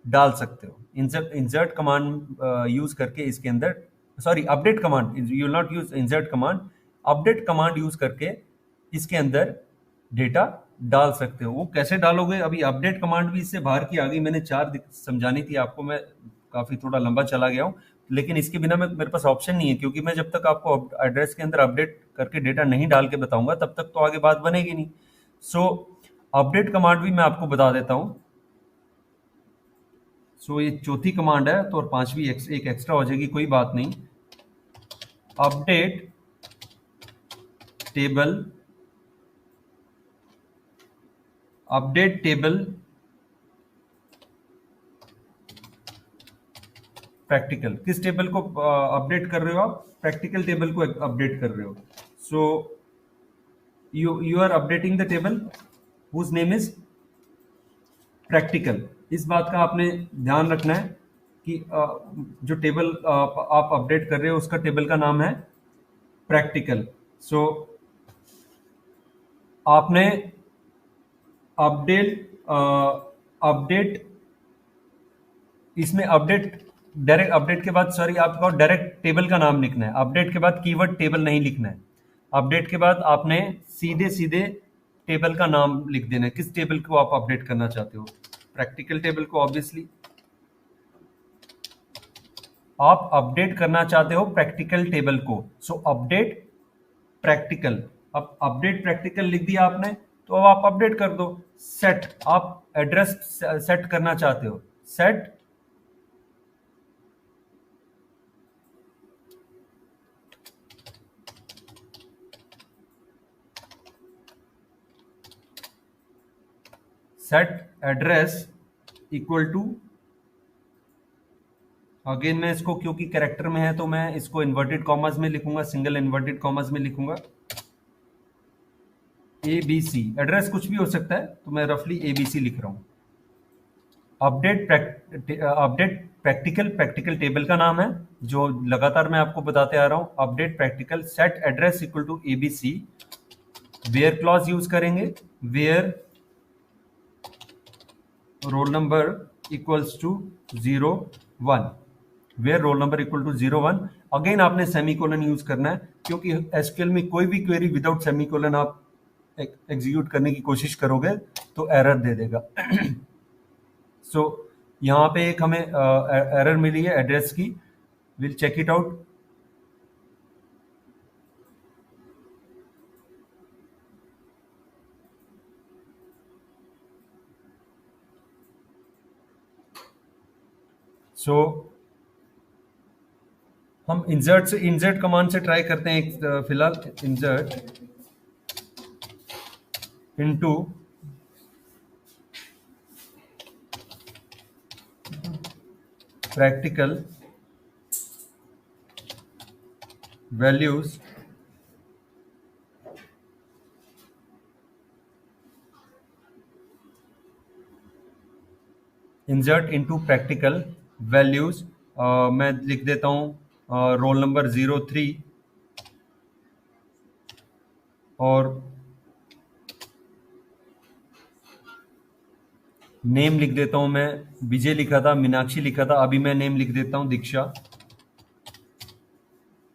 डाल सकते हो। इंसर्ट इंसर्ट कमांड यूज करके इसके अंदर, sorry update command, you will not use insert command, update command use करके इसके अंदर डेटा डाल सकते हो। वो कैसे डालोगे, अभी अपडेट कमांड भी इससे बाहर की आ गई, मैंने समझानी थी आपको, मैं काफी थोड़ा लंबा चला गया हूँ। लेकिन इसके बिना मेरे पास ऑप्शन नहीं है, क्योंकि मैं जब तक आपको एड्रेस के अंदर अपडेट करके डेटा नहीं डाल के बताऊंगा तब तक तो आगे बात बनेगी नहीं। सो अपडेट कमांड भी मैं आपको बता देता हूँ। सो ये चौथी कमांड है, तो और पांचवी एक एक्स्ट्रा हो जाएगी, कोई बात नहीं। Update table, update table practical, किस टेबल को अपडेट कर रहे हो आप? प्रैक्टिकल टेबल को अपडेट कर रहे हो। So you are updating the table whose name is practical. इस बात का आपने ध्यान रखना है कि जो टेबल आप अपडेट कर रहे हो उसका टेबल का नाम है प्रैक्टिकल। सो आपने अपडेट अपडेट इसमें अपडेट, डायरेक्ट अपडेट के बाद, सॉरी आपको डायरेक्ट टेबल का नाम लिखना है, अपडेट के बाद कीवर्ड टेबल नहीं लिखना है। अपडेट के बाद आपने सीधे सीधे टेबल का नाम लिख देना है, किस टेबल को आप अपडेट करना चाहते हो। प्रैक्टिकल टेबल को ऑब्वियसली आप अपडेट करना चाहते हो, प्रैक्टिकल टेबल को। सो अपडेट प्रैक्टिकल, अब अपडेट प्रैक्टिकल लिख दिया आपने, तो अब आप अपडेट कर दो। सेट, आप एड्रेस सेट करना चाहते हो, set set address equal to, again मैं इसको क्योंकि कैरेक्टर में है तो मैं इसको इन्वर्टेड कॉमर्स में लिखूंगा, सिंगल इन्वर्टेड कॉमर्स में लिखूंगा, ABC। एड्रेस कुछ भी हो सकता है, तो मैं रफली ABC लिख रहा हूं। अपडेट प्रैक्टिकल, प्रैक्टिकल टेबल का नाम है जो लगातार मैं आपको बताते आ रहा हूं। Update practical set address equal to ABC, where clause use करेंगे, where roll number equals to 0 1, where roll number equal to 0 1। Again आपने सेमीकोलन यूज करना है, क्योंकि एसक्यूएल में कोई भी क्वेरी विदाउट सेमीकोलन आप एग्जीक्यूट करने की कोशिश करोगे तो एरर दे देगा। सो यहाँ पे एक हमें एरर मिली है एड्रेस की, विल चेक इट आउट। सो हम इंसर्ट कमांड से ट्राई करते हैं फिलहाल insert into practical values insert into practical values. मैं लिख देता हूँ रोल नंबर 03 और नेम लिख देता हूँ मैं विजय लिखा था, मीनाक्षी लिखा था, अभी मैं नेम लिख देता हूँ दीक्षा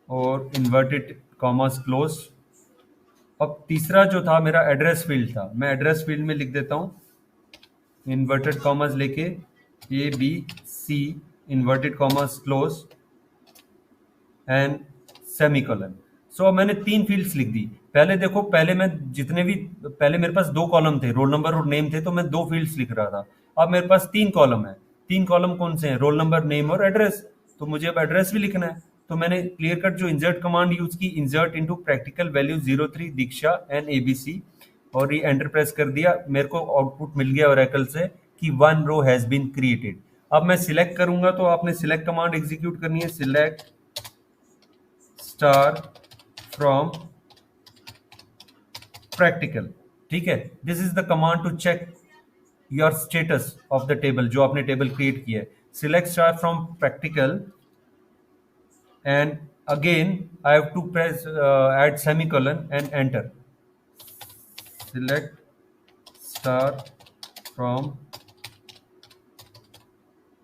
और इन्वर्टेड कॉमास क्लोज। अब तीसरा जो था मेरा एड्रेस फील्ड था, मैं एड्रेस फील्ड में लिख देता हूँ इन्वर्टेड कॉमास लेके ABC inverted commas close and semicolon. So मैंने 3 फील्ड्स लिख दी। पहले देखो, पहले मैं जितने भी, पहले मेरे पास 2 कॉलम थे, रोल नंबर और नेम थे, तो मैं 2 फील्ड्स लिख रहा था। अब मेरे पास 3 कॉलम है। 3 कॉलम कौन से हैं? रोल नंबर, नेम और एड्रेस। तो मुझे अब एड्रेस भी लिखना है। तो मैंने क्लियर कट जो इंसर्ट कमांड यूज की, insert into practical value 03 Diksha and ABC, और ये एंटर प्रेस कर दिया। मेरे को आउटपुट मिल गया ओरेकल से कि 1 रो हैज बीन क्रिएटेड। अब मैं सिलेक्ट करूंगा तो आपने सिलेक्ट कमांड एग्जीक्यूट करनी है, सिलेक्ट स्टार फ्रॉम प्रैक्टिकल। ठीक है, this is the command to check your status of the table, जो आपने टेबल क्रिएट किया है। Select star from practical and again I have to press add semicolon and enter. Select star from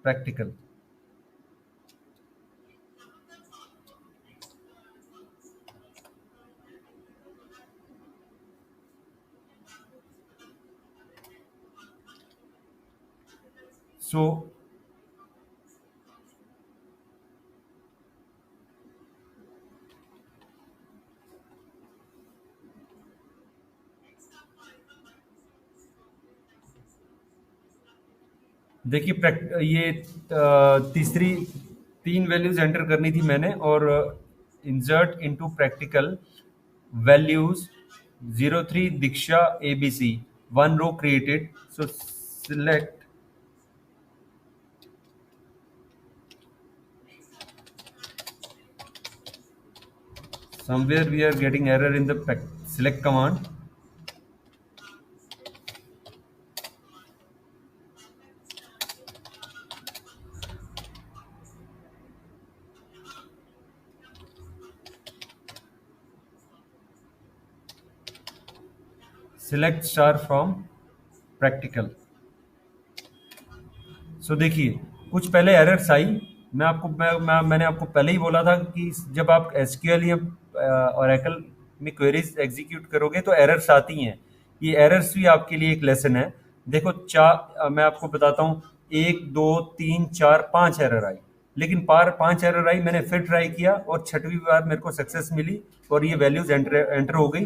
practical. So देखिए, ये तीसरी 3 वैल्यूज एंटर करनी थी मैंने, और insert into practical values 03 Diksha ABC 1 row created. So select somewhere we are getting error in the select command. Select star from practical. सो देखिए, कुछ पहले एरर्स आई। मैंने आपको पहले ही बोला था कि जब आप एसक्यूएल या ओरेकल में क्वेरीज एग्जीक्यूट करोगे तो एरर्स आती हैं। ये एरर्स भी आपके लिए एक लेसन है। देखो, मैं आपको बताता हूँ, 1 2 3 4 5 एरर आई, लेकिन 5 एरर आई, मैंने फिर ट्राई किया और 6वीं बार मेरे को सक्सेस मिली और ये वैल्यूज एंटर हो गई।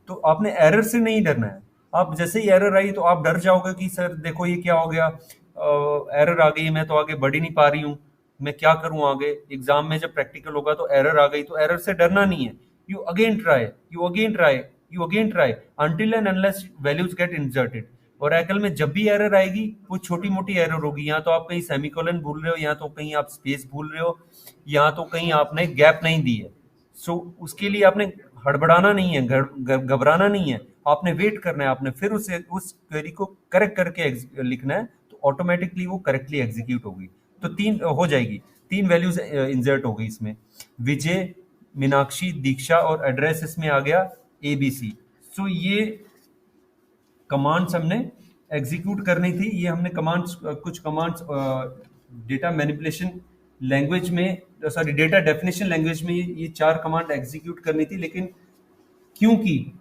तो आपने एरर से नहीं डरना है। आप जैसे ही एरर आई तो आप डर जाओगे कि सर देखो ये क्या हो गया, एरर आ गई, मैं तो आगे बढ़ ही नहीं पा रही हूँ, मैं क्या करूँ आगे। एग्जाम में जब प्रैक्टिकल होगा तो एरर आ गई, तो एरर से डरना नहीं है। You again try, you again try, you again try until and unless values get inserted. Oracle में जब भी एरर आएगी वो छोटी मोटी एरर होगी। या तो आप कहीं सेमीकोलन भूल रहे हो, या तो कहीं आप स्पेस भूल रहे हो, या तो कहीं आपने गैप नहीं दी है। सो उसके लिए आपने हड़बड़ाना नहीं है, घबराना नहीं है। आपने वेट करना है, आपने फिर उस क्वेरी को करेक्ट करके लिखना है, तो ऑटोमेटिकली वो करेक्टली एग्जीक्यूट होगी। तो 3 हो जाएगी, 3 वैल्यूज इंसर्ट हो गई इसमें, विजय, मीनाक्षी, दीक्षा, और एड्रेस इसमें आ गया ABC। सो ये कमांड्स हमने एग्जीक्यूट करनी थी। ये हमने कुछ कमांड्स डेटा मैनिपुलेशन लैंग्वेज में, सॉरी डेटा डेफिनेशन लैंग्वेज में ये 4 कमांड एग्जीक्यूट करनी थी। लेकिन क्योंकि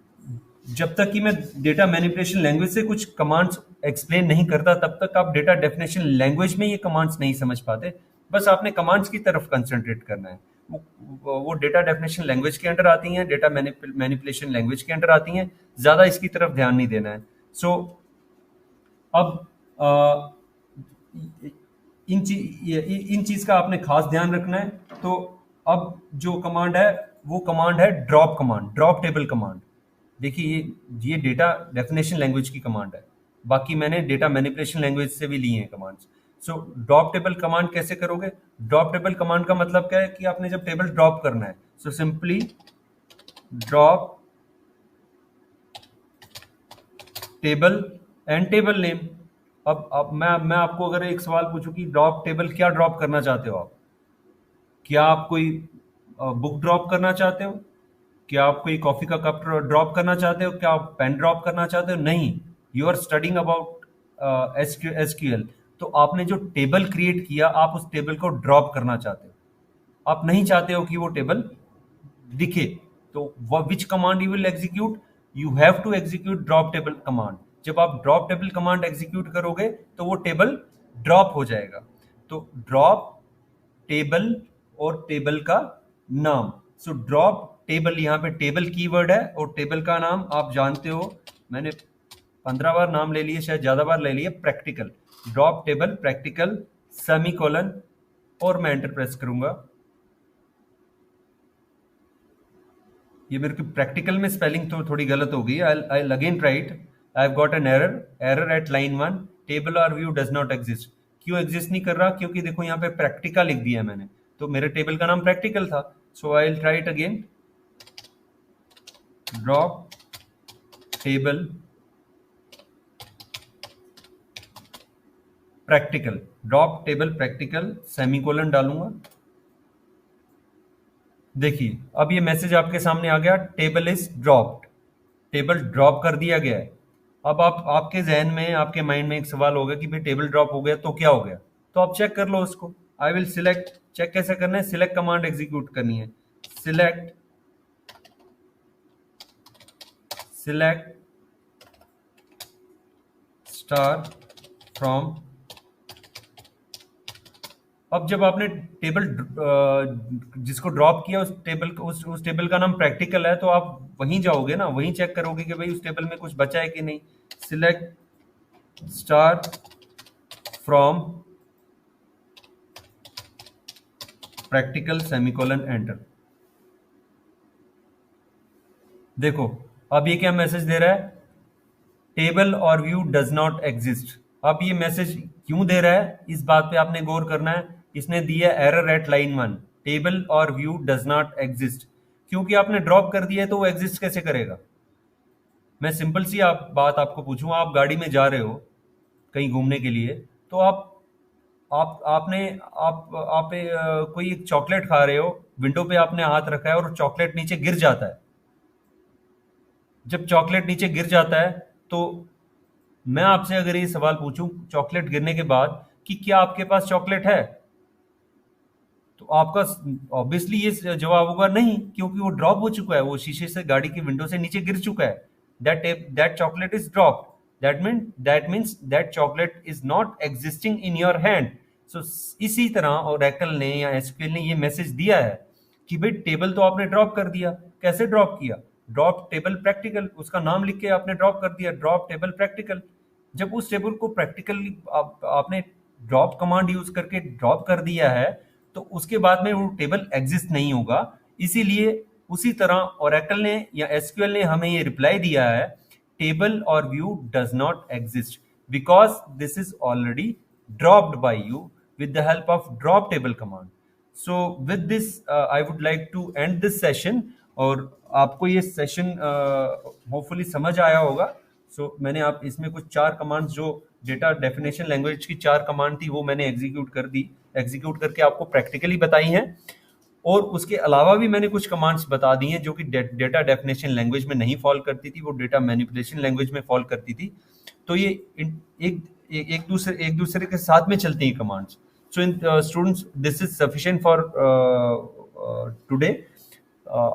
जब तक कि मैं डेटा मैनिपुलेशन लैंग्वेज से कुछ कमांड्स एक्सप्लेन नहीं करता, तब तक आप डेटा डेफिनेशन लैंग्वेज में ये कमांड्स नहीं समझ पाते। बस आपने कमांड्स की तरफ कंसंट्रेट करना है। वो डेटा डेफिनेशन लैंग्वेज के अंडर आती हैं, डेटा मैनिपुलेशन लैंग्वेज के अंडर आती हैं। ज्यादा इसकी तरफ ध्यान नहीं देना है। सो अब इन चीज का आपने खास ध्यान रखना है। तो अब जो कमांड है वो कमांड है drop command, drop table command. देखिए ये डेटा डेफिनेशन लैंग्वेज की कमांड है। बाकी मैंने डेटा मैनिपुलेशन लैंग्वेज से भी लिए हैं commands. So drop table command कैसे करोगे? ड्रॉप टेबल कमांड का मतलब क्या है कि आपने जब टेबल ड्रॉप करना है, so simply drop table and table name. अब मैं आपको अगर एक सवाल पूछूं कि ड्रॉप टेबल क्या ड्रॉप करना चाहते हो आप? क्या आप कोई बुक ड्रॉप करना चाहते हो? क्या आप कोई कॉफी का कप ड्रॉप करना चाहते हो? क्या आप पेन ड्रॉप करना चाहते हो? नहीं, you are studying about SQL. तो आपने जो टेबल क्रिएट किया, आप उस टेबल को ड्रॉप करना चाहते हो। आप नहीं चाहते हो कि वो टेबल दिखे। तो which command you will execute? You have to execute drop table command. जब आप ड्रॉप टेबल कमांड एग्जीक्यूट करोगे तो वो टेबल ड्रॉप हो जाएगा। तो ड्रॉप टेबल और टेबल का नाम। सो ड्रॉप टेबल, यहाँ पे टेबल कीवर्ड है और टेबल का नाम आप जानते हो, मैंने 15 बार नाम ले लिए, शायद ज्यादा बार ले लिए, practical. Drop table practical semicolon, और मैं एंटर प्रेस करूंगा। ये मेरे को प्रैक्टिकल में स्पेलिंग तो थोड़ी गलत हो गई। I again right, I have got an error eight line 1, table और व्यू डज नॉट एग्जिस्ट। क्यों एग्जिस्ट नहीं कर रहा? क्योंकि देखो यहाँ पे प्रैक्टिकल लिख दिया है मैंने, तो मेरे टेबल का नाम प्रैक्टिकल था। So I will try it again, drop table practical, drop table practical semicolon डालूंगा। देखिए अब ये मैसेज आपके सामने आ गया, table is dropped, table drop कर दिया गया है। अब आप आपके जहन में, आपके माइंड में एक सवाल होगा कि भाई टेबल ड्रॉप हो गया तो क्या हो गया? तो आप चेक कर लो उसको। आई विल सिलेक्ट, चेक कैसे करना है? सिलेक्ट कमांड एग्जीक्यूट करनी है। Select select star from. अब जब आपने टेबल जिसको ड्रॉप किया, उस टेबल का नाम प्रैक्टिकल है, तो आप वहीं जाओगे ना, वहीं चेक करोगे कि भाई उस टेबल में कुछ बचा है कि नहीं। Select star from practical semicolon enter. देखो अब ये क्या मैसेज दे रहा है? टेबल और व्यू डज नॉट एग्जिस्ट। अब ये मैसेज क्यों दे रहा है, इस बात पे आपने गौर करना है। इसने दिया एरर एट लाइन 1, टेबल और व्यू डज नॉट एग्जिस्ट। क्योंकि आपने ड्रॉप कर दिया है, तो वो एग्जिस्ट कैसे करेगा? मैं सिंपल सी बात आपको पूछूं, आप गाड़ी में जा रहे हो कहीं घूमने के लिए, तो आप आपने कोई एक चॉकलेट खा रहे हो, विंडो पे आपने हाथ रखा है और चॉकलेट नीचे गिर जाता है। जब चॉकलेट नीचे गिर जाता है, तो मैं आपसे अगर ये सवाल पूछूं चॉकलेट गिरने के बाद कि क्या आपके पास चॉकलेट है, तो आपका ऑब्वियसली ये जवाब होगा नहीं, क्योंकि वो ड्रॉप हो चुका है, वो शीशे से, गाड़ी की विंडो से नीचे गिर चुका है। That chocolate is dropped. That means that chocolate is not existing in your hand. So इसी तरह ओरेकल ने या एसक्यूएल ने ये मैसेज दिया है कि भाई टेबल तो आपने ड्रॉप कर दिया। कैसे ड्रॉप किया? ड्रॉप टेबल प्रैक्टिकल, उसका नाम लिख के आपने ड्रॉप कर दिया, ड्रॉप टेबल प्रैक्टिकल। जब उस टेबल को प्रैक्टिकली आपने ड्रॉप कमांड यूज करके ड्रॉप कर दिया है, तो उसके बाद में वो टेबल एग्जिस्ट नहीं होगा। इसीलिए उसी तरह ओरेकल ने या एसक्यूएल ने हमें ये रिप्लाई दिया है, टेबल और view does not exist because this is already dropped by you with the help of drop table command. So with this I would like to end this session, और आपको ये सेशन होपफुली समझ आया होगा। मैंने आप इसमें कुछ 4 कमांड्स, जो डेटा डेफिनेशन लैंग्वेज की 4 कमांड थी, वो मैंने एग्जीक्यूट कर दी, एग्जीक्यूट करके आपको प्रैक्टिकली बताई हैं। और उसके अलावा भी मैंने कुछ कमांड्स बता दी हैं जो कि डेटा डेफिनेशन लैंग्वेज में नहीं फॉल करती थी, वो डेटा मैनिपुलेशन लैंग्वेज में फॉल करती थी। तो ये एक दूसरे के साथ में चलती हैं commands. So students, this is sufficient for today.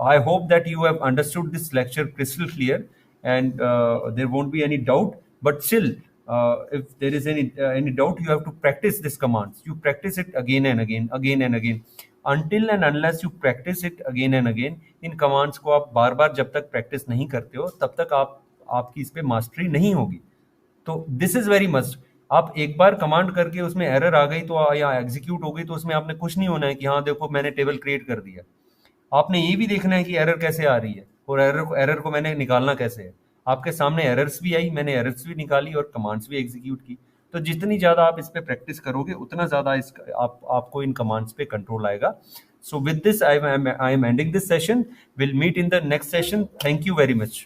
I hope that you have understood this lecture crystal clear, and there won't be any doubt. But still, if there is any doubt, you have to practice these commands. You practice it again and again, again and again, until and unless you practice it again and again. In commands को आप बार बार जब तक practice नहीं करते हो, तब तक आपकी इस पे mastery नहीं होगी। तो दिस इज वेरी मस्ट। आप एक बार कमांड करके उसमें एरर आ गई तो या एग्जीक्यूट हो गई तो उसमें आपने खुश नहीं होना है कि हाँ देखो मैंने टेबल क्रिएट कर दिया। आपने ये भी देखना है कि एरर कैसे आ रही है और एरर को मैंने निकालना कैसे है। आपके सामने एरर्स भी आई, मैंने एरर्स भी निकाली और कमांड्स भी एग्जीक्यूट की। तो जितनी ज्यादा आप इस पे प्रैक्टिस करोगे उतना ज्यादा इस आपको इन कमांड्स पे कंट्रोल आएगा। So with this I am ending this session. Will meet in the next session. Thank you very much.